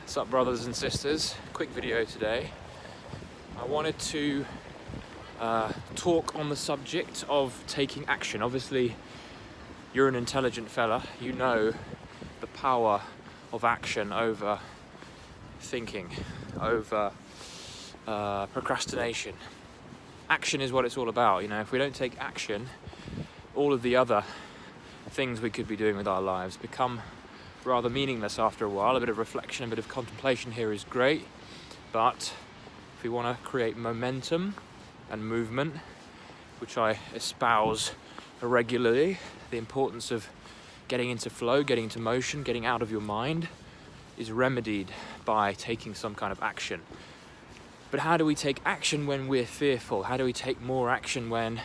What's up, brothers and sisters? Quick video today. I wanted to talk on the subject of taking action. Obviously, you're an intelligent fella. You know the power of action over thinking, over procrastination. Action is what it's all about. You know, if we don't take action, all of the other things we could be doing with our lives become rather meaningless after a while. A bit of reflection, a bit of contemplation here is great, but if we want to create momentum and movement, which I espouse regularly, the importance of getting into flow, getting into motion, getting out of your mind is remedied by taking some kind of action. But how do we take action when we're fearful? How do we take more action when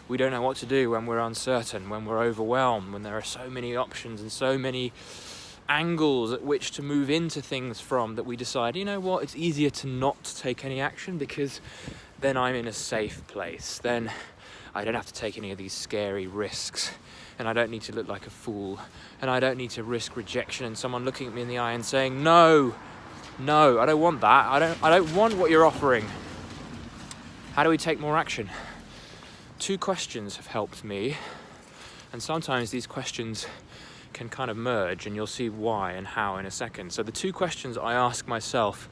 we don't know what to do, when we're uncertain, when we're overwhelmed, when there are so many options and so many angles at which to move into things from, that we decide, you know what, it's easier to not take any action because then I'm in a safe place. Then I don't have to take any of these scary risks, and I don't need to look like a fool, and I don't need to risk rejection and someone looking at me in the eye and saying, no, I don't want that. I don't want what you're offering. How do we take more action? 2 questions have helped me, and sometimes these questions can kind of merge, and you'll see why and how in a second. So the 2 questions I ask myself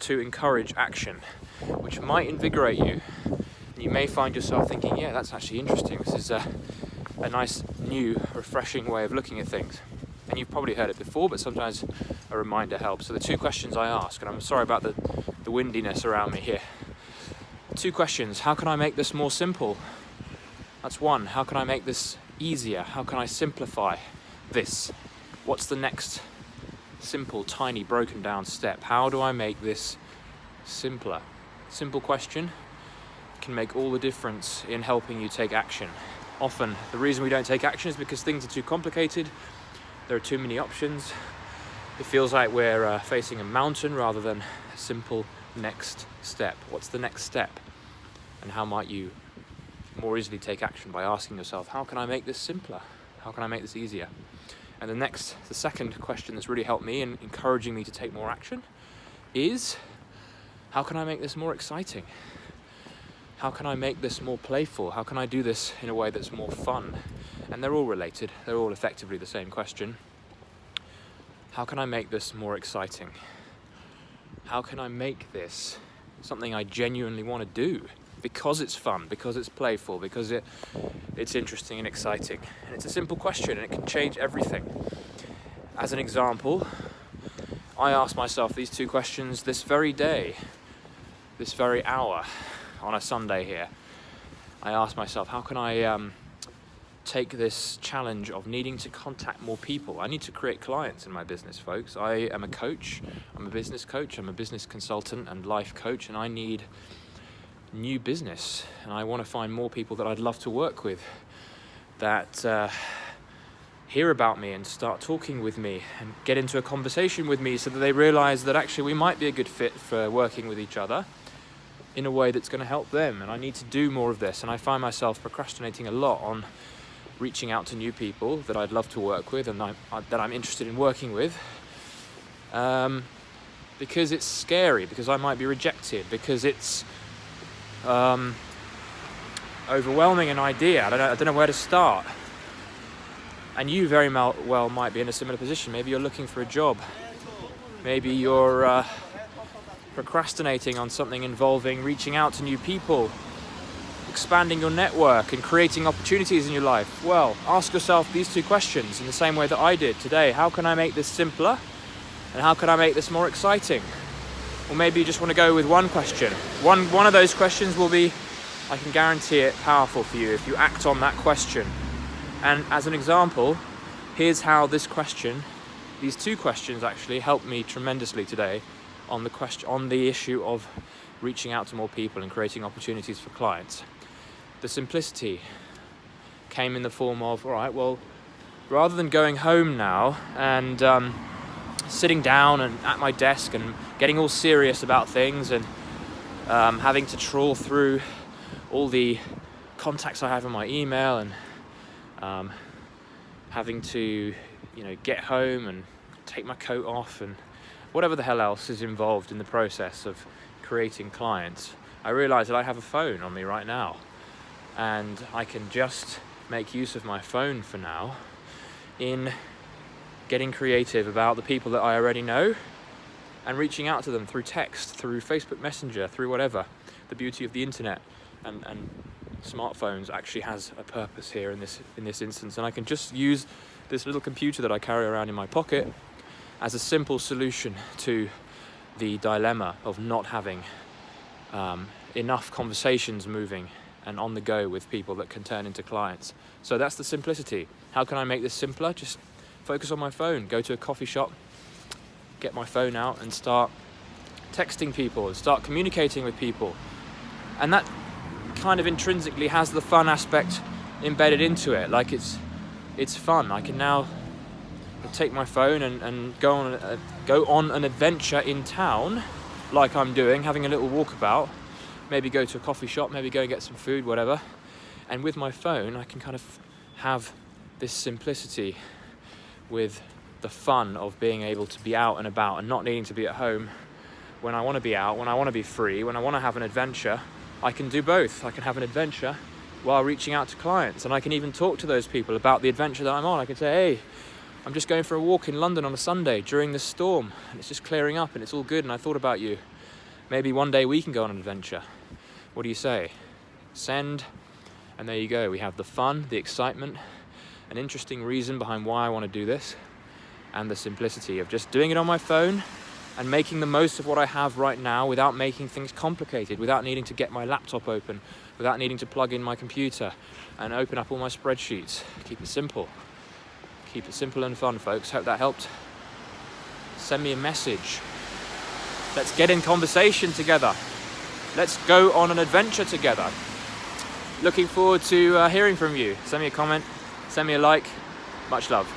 to encourage action, which might invigorate you, and you may find yourself thinking, yeah, that's actually interesting. This is a nice, new, refreshing way of looking at things. And you've probably heard it before, but sometimes a reminder helps. So the 2 questions I ask, and I'm sorry about the windiness around me here. 2 questions. How can I make this more simple? That's one. How can I make this easier? How can I simplify this? What's the next simple, tiny, broken down step? How do I make this simpler? Simple question can make all the difference in helping you take action. Often the reason we don't take action is because things are too complicated. There are too many options. It feels like we're facing a mountain rather than a simple next step. What's the next step? And how might you more easily take action? By asking yourself, how can I make this simpler? How can I make this easier? And the second question that's really helped me in encouraging me to take more action is, how can I make this more exciting? How can I make this more playful? How can I do this in a way that's more fun? And they're all related. They're all effectively the same question. How can I make this more exciting? How can I make this something I genuinely want to do? Because it's fun, because it's playful, because it's interesting and exciting. And it's a simple question, and it can change everything. As an example, I ask myself these 2 questions this very day, this very hour, on a Sunday here. I ask myself, how can I take this challenge of needing to contact more people? I need to create clients in my business, folks. I am a coach. I'm a business coach. I'm a business consultant and life coach, and I need new business, and I want to find more people that I'd love to work with, that hear about me and start talking with me and get into a conversation with me, so that they realize that actually we might be a good fit for working with each other in a way that's going to help them. And I need to do more of this, and I find myself procrastinating a lot on reaching out to new people that I'd love to work with and that I'm interested in working with, because it's scary, because I might be rejected, because it's overwhelming an idea. I don't know where to start. And you very well might be in a similar position. Maybe you're looking for a job. Maybe you're procrastinating on something involving reaching out to new people, expanding your network and creating opportunities in your life. Well, ask yourself these 2 questions in the same way that I did today. How can I make this simpler? And how can I make this more exciting? Or maybe you just want to go with one question. One of those questions will be, I can guarantee it, powerful for you if you act on that question. And as an example, here's how these 2 questions actually helped me tremendously today on the issue of reaching out to more people and creating opportunities for clients. The simplicity came in the form of, all right, well, rather than going home now and sitting down and at my desk and getting all serious about things and having to trawl through all the contacts I have in my email and having to, get home and take my coat off and whatever the hell else is involved in the process of creating clients, I realize that I have a phone on me right now, and I can just make use of my phone for now in getting creative about the people that I already know and reaching out to them through text, through Facebook Messenger, through whatever. The beauty of the internet and smartphones actually has a purpose here in this instance, and I can just use this little computer that I carry around in my pocket as a simple solution to the dilemma of not having enough conversations moving and on the go with people that can turn into clients. So that's the simplicity. How can I make this simpler? Just focus on my phone, go to a coffee shop, get my phone out and start texting people and start communicating with people. And that kind of intrinsically has the fun aspect embedded into it. Like it's fun. I can now take my phone and go on an adventure in town, like I'm doing, having a little walkabout, maybe go to a coffee shop, maybe go and get some food, whatever. And with my phone, I can kind of have this simplicity with the fun of being able to be out and about and not needing to be at home when I want to be out, when I want to be free, when I want to have an adventure. I can do both. I can have an adventure while reaching out to clients, and I can even talk to those people about the adventure that I'm on. I can say, hey, I'm just going for a walk in London on a Sunday during this storm, and it's just clearing up and it's all good, and I thought about you. Maybe one day we can go on an adventure. What do you say? Send, and there you go. We have the fun, the excitement, an interesting reason behind why I want to do this, and the simplicity of just doing it on my phone and making the most of what I have right now without making things complicated, without needing to get my laptop open, without needing to plug in my computer and open up all my spreadsheets. Keep it simple. Keep it simple and fun, folks. Hope that helped. Send me a message. Let's get in conversation together. Let's go on an adventure together. Looking forward to hearing from you. Send me a comment, send me a like. Much love.